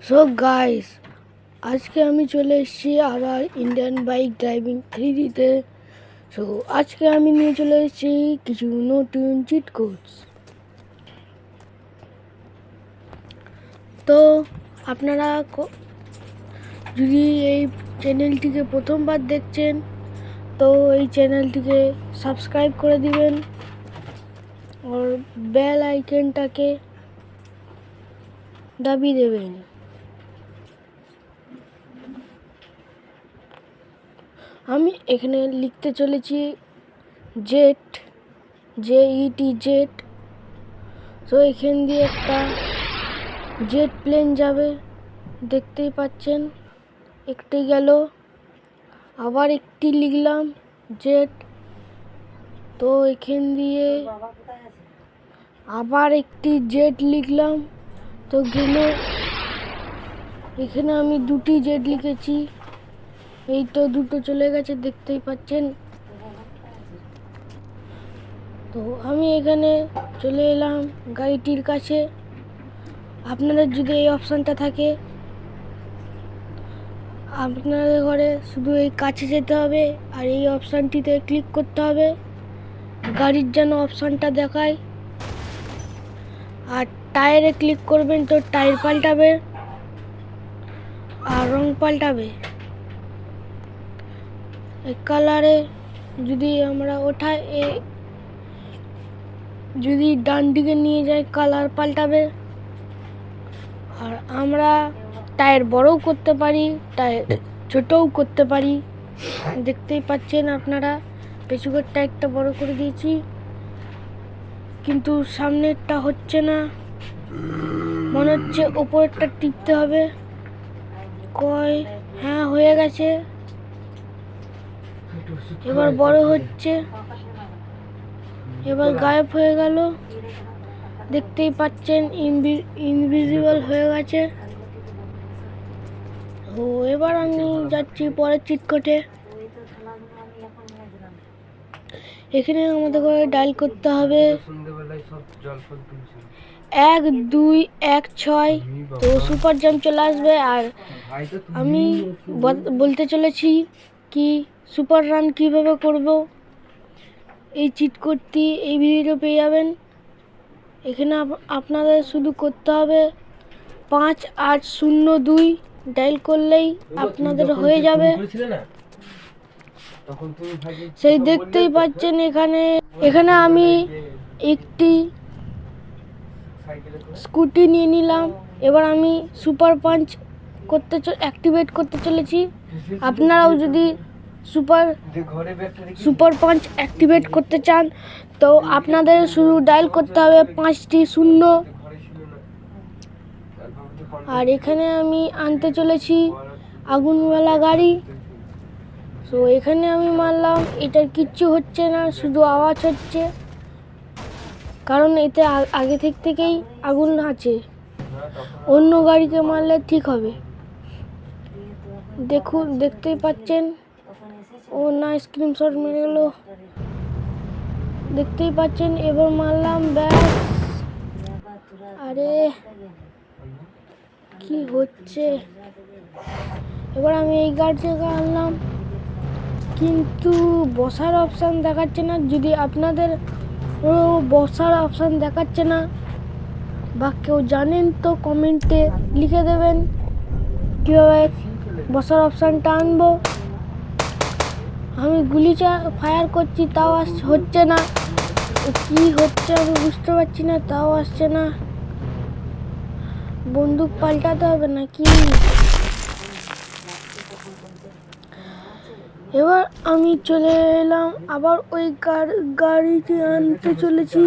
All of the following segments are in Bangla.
সো গাইস, আজকে আমি চলে এসেছি আবার ইন্ডিয়ান বাইক ড্রাইভিং 3D-তে। সো আজকে আমি নিয়ে চলে এসেছি কিছু নতুন চিট কোডস। তো আপনারা যদি এই চ্যানেলটিকে প্রথমবার দেখছেন তো এই চ্যানেলটিকে সাবস্ক্রাইব করে দিবেন আর বেল আইকনটাকে দাবিয়ে দেবেন। আমি এখানে লিখতে চলেছি জেট, জেট। তো এখান দিয়ে একটা জেট প্লেন যাবে, দেখতেই পাচ্ছেন। একটি গেল, আবার একটি লিখলাম জেট। তো এখান দিয়ে আবার একটি জেট লিখলাম, তো গেল। এখানে আমি দুটি জেট লিখেছি, এই তো দুটো চলে গেছে, দেখতেই পাচ্ছেন। তো আমি এখানে চলে এলাম গাড়িটির কাছে। আপনাদের যদি এই অপশানটা থাকে, আপনাদের ঘরে শুধু এই কাছে যেতে হবে আর এই অপশানটিতে ক্লিক করতে হবে। গাড়ির যেন অপশানটা দেখায়, আর টায়ারে ক্লিক করবেন তো টায়ার পাল্টাবে আর রং পাল্টাবে। এই কালারে যদি আমরা ওঠাই, যদি ডান দিকে নিয়ে যাই কালার পাল্টাবে। আর আমরা টায়ার বড়ও করতে পারি, টায়ার ছোটও করতে পারি। দেখতেই পাচ্ছেন আপনারা, পেছনের টায়ারটা বড় করে দিয়েছি, কিন্তু সামনেরটা হচ্ছে না। মনে হচ্ছে ওপরেরটা টিপতে হবে। হ্যাঁ, হয়ে গেছে। এবার বড় হচ্ছে, এবার গায়েব হয়ে গেল। দেখতেই পাচ্ছেন ইনভিজিবল হয়ে গেছে। ও এবার আমি যাচ্ছি পরের চিট কোডে। এখানে আমাদের করে ডায়াল করতে হবে 1216। তো সুপার জাম্প চলে আসবে। আর আমি বলতে চলেছি কি সুপার রান কিভাবে করব। এই চিট কোডটি এই ভিডিও পেয়ে যাবেন। এখানে আপনাদের শুধু করতে হবে 5802 ডায়াল করলেই আপনাদের হয়ে যাবে। সেই দেখতেই পাচ্ছেন এখানে আমি একটি স্কুটি নিয়ে নিলাম। এবার আমি সুপার পাঞ্চ অ্যাক্টিভেট করতে চলেছি। আপনারাও যদি সুপার পাঞ্চ অ্যাক্টিভেট করতে চান তো আপনাদের শুধু ডায়াল করতে হবে 5টি 0। আর এখানে আমি আনতে চলেছি আগুনওয়ালা গাড়ি। তো এখানে আমি মারলাম, এটার কিচ্ছু হচ্ছে না, শুধু আওয়াজ হচ্ছে, কারণ এতে আগে থেকেই আগুন আছে। অন্য গাড়িকে মারলে ঠিক হবে। দেখুন, দেখতেই পাচ্ছেন। ও না, স্ক্রিনশট মেরে গেল। দেখতেই পাচ্ছেন, এবার মারলাম, ব্যাস। আরে কি হচ্ছে। এবার আমি এই গাড়িটাকে আনলাম, কিন্তু বসার অপশান দেখাচ্ছে না। যদি আপনাদের বসার অপশান দেখাচ্ছে না বা কেউ জানেন তো কমেন্টে লিখে দেবেন কীভাবে বসার অপশানটা আনবো। আমি গুলি ফায়ার করছি, তাও হচ্ছে না। কি হচ্ছে আমি বুঝতে পারছি না, তাও আসছে না। বন্দুক পাল্টাতে হবে নাকি? এবার আমি চলে এলাম আবার ওই গাড়িটি আনতে চলেছি।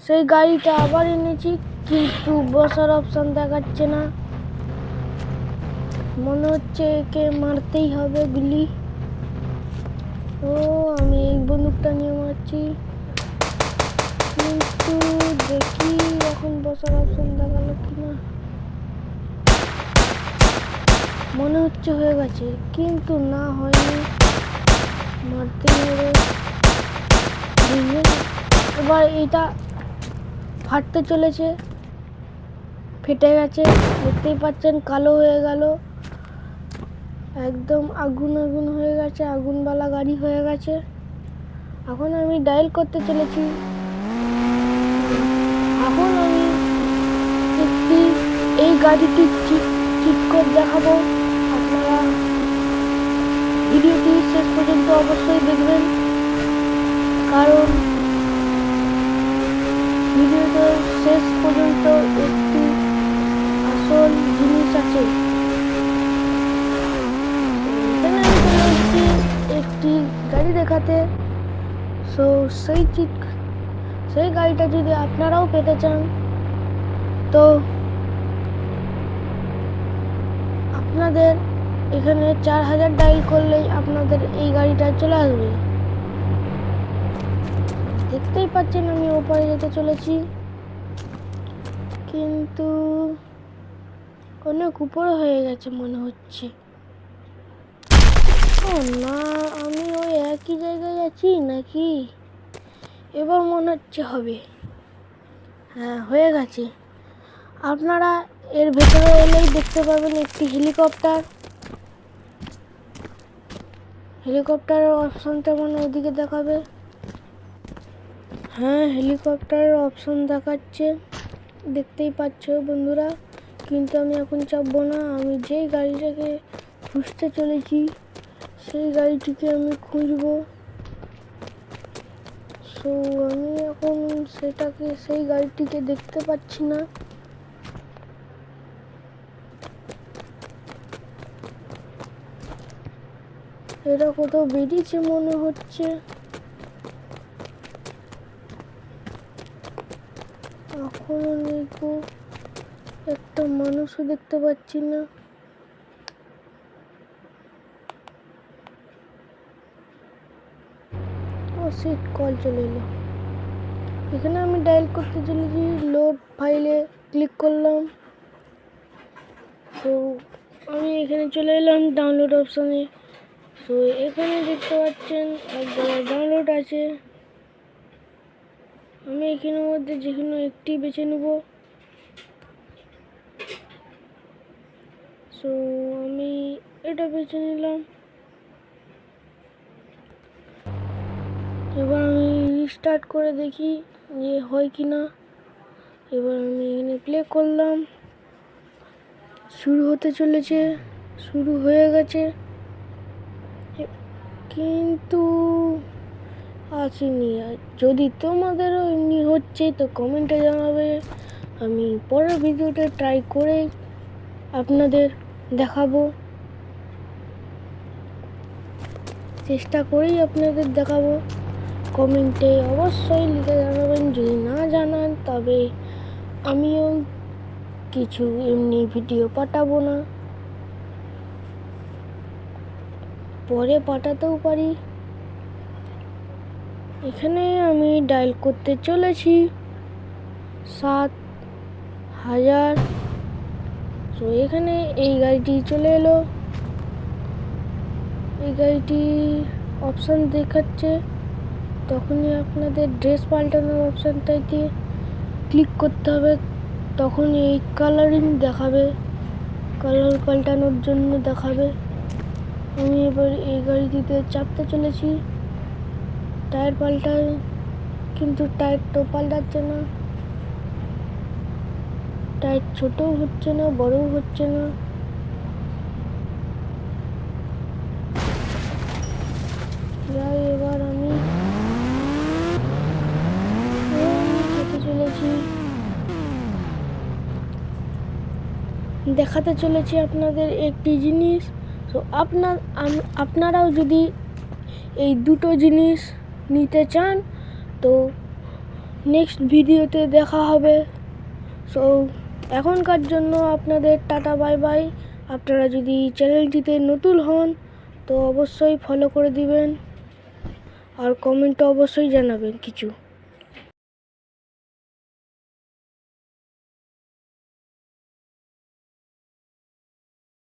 সেই গাড়িটা আবার এনেছি, কিন্তু বসার অপশান দেখাচ্ছে না। মনে হচ্ছে একে মারতেই হবে গুলি। ও আমি এই বন্দুকটা নিয়ে মারছি, কিন্তু দেখি এখন বসার অপশান দেখালো কিনা। মনে হচ্ছে হয়ে গেছে, কিন্তু না হয়নি, মারতে হবে। এবার এটা ফাটতে চলেছে, ফেটে গেছে, দেখতেই পাচ্ছেন কালো হয়ে গেল, একদম আগুন আগুন হয়ে গেছে, আগুনওয়ালা গাড়ি হয়ে গেছে। এখন আমি ডায়াল করতে চলেছি। এখন আমি একটি এই গাড়িটি ঠিক করে দেখাবো। আপনারা ভিডিওটি শেষ পর্যন্ত অবশ্যই দেখবেন, কারণ ভিডিওতে শেষ পর্যন্ত একটি আসল জিনিস আছে। এখানে আমি চলে এসেছি একটি গাড়ি দেখাতে। সো সেই গাড়িটা যদি আপনারাও পেতে চান, তো আপনাদের এখানে 4000 ডায়াল করলেই আপনাদের এই গাড়িটা চলে আসবে। দেখতেই পাচ্ছেন আমি ওপারে যেতে চলেছি, কিন্তু অনেক উপরে হয়ে গেছে মনে হচ্ছে। ও না, আমি ওই একই জায়গায় আছি নাকি? এবার মনে হচ্ছে হবে। হ্যাঁ, হয়ে গেছে। আপনারা এর ভেতরে এলেই দেখতে পাবেন একটি হেলিকপ্টারের অপশনটা মানে ওদিকে দেখাবে। হ্যাঁ, হেলিকপ্টারের অপশন দেখাচ্ছে, দেখতেই পাচ্ছ বন্ধুরা। কিন্তু আমি এখন চাপবো না, আমি যেই গাড়িটাকে খুঁজতে চলেছি সেই গাড়িটিকে আমি খুঁজবো। সো আমি এখন সেই গাড়িটিকে দেখতে পাচ্ছি না। এটা কোথাও বেরিয়েছে মনে হচ্ছে। এখনো নেই গো, একটা মানুষও দেখতে পাচ্ছি না। ও সিট, কল চলে এলো। এখানে আমি ডায়াল করতে চলেছি, লোড ফাইলে ক্লিক করলাম। তো আমি এখানে চলে এলাম ডাউনলোড অপশানে। তো এখানে দেখতে পাচ্ছেন এক জায়গায় ডাউনলোড আছে। আমি এখানের মধ্যে যে কোনো একটি বেছে নেব। সো আমি এটা বেছে নিলাম। এবার আমি রিস্টার্ট করে দেখি যে হয় কি না। এবার আমি এখানে প্লে করলাম, শুরু হতে চলেছে, শুরু হয়ে গেছে, কিন্তু আসেনি। যদি তোমাদেরও এমনি হচ্ছে তো কমেন্টে জানাবে, আমি পরের ভিডিওতে ট্রাই করে আপনাদের দেখাবো, চেষ্টা করেই আপনাদের দেখাবো। কমেন্টে অবশ্যই লিখে জানাবেন, যদি না জানান তবে আমিও কিছু এমনি ভিডিও পাঠাবো না, পরে পাঠাতেও পারি। এখানে আমি ডায়াল করতে চলেছি 7000। তো এখানে এই গাড়িটি চলে এলো, এই গাড়িটি অপশান দেখাচ্ছে। তখনই আপনাদের ড্রেস পাল্টানোর অপশানটাতে ক্লিক করতে হবে, তখন এই কালারিং দেখাবে, কালার পাল্টানোর জন্য দেখাবে। আমি এবার এই গাড়িটিতে চাপতে চলেছি, টায়ার পাল্টায়, কিন্তু টায়ার তো পাল্টাচ্ছে না, টায়ার ছোটও হচ্ছে না, বড়ও হচ্ছে না। যাই, এবার আমি যেতে চলেছি, দেখাতে চলেছি আপনাদের একটি জিনিস। তো আপনারাও যদি এই দুটো জিনিস নিতে চান তো নেক্সট ভিডিওতে দেখা হবে। সো এখনকার জন্য আপনাদের টাটা, বাই বাই। আপনারা যদি চ্যানেলটিতে নতুন হন তো অবশ্যই ফলো করে দিবেন, আর কমেন্টে অবশ্যই জানাবেন কিছু।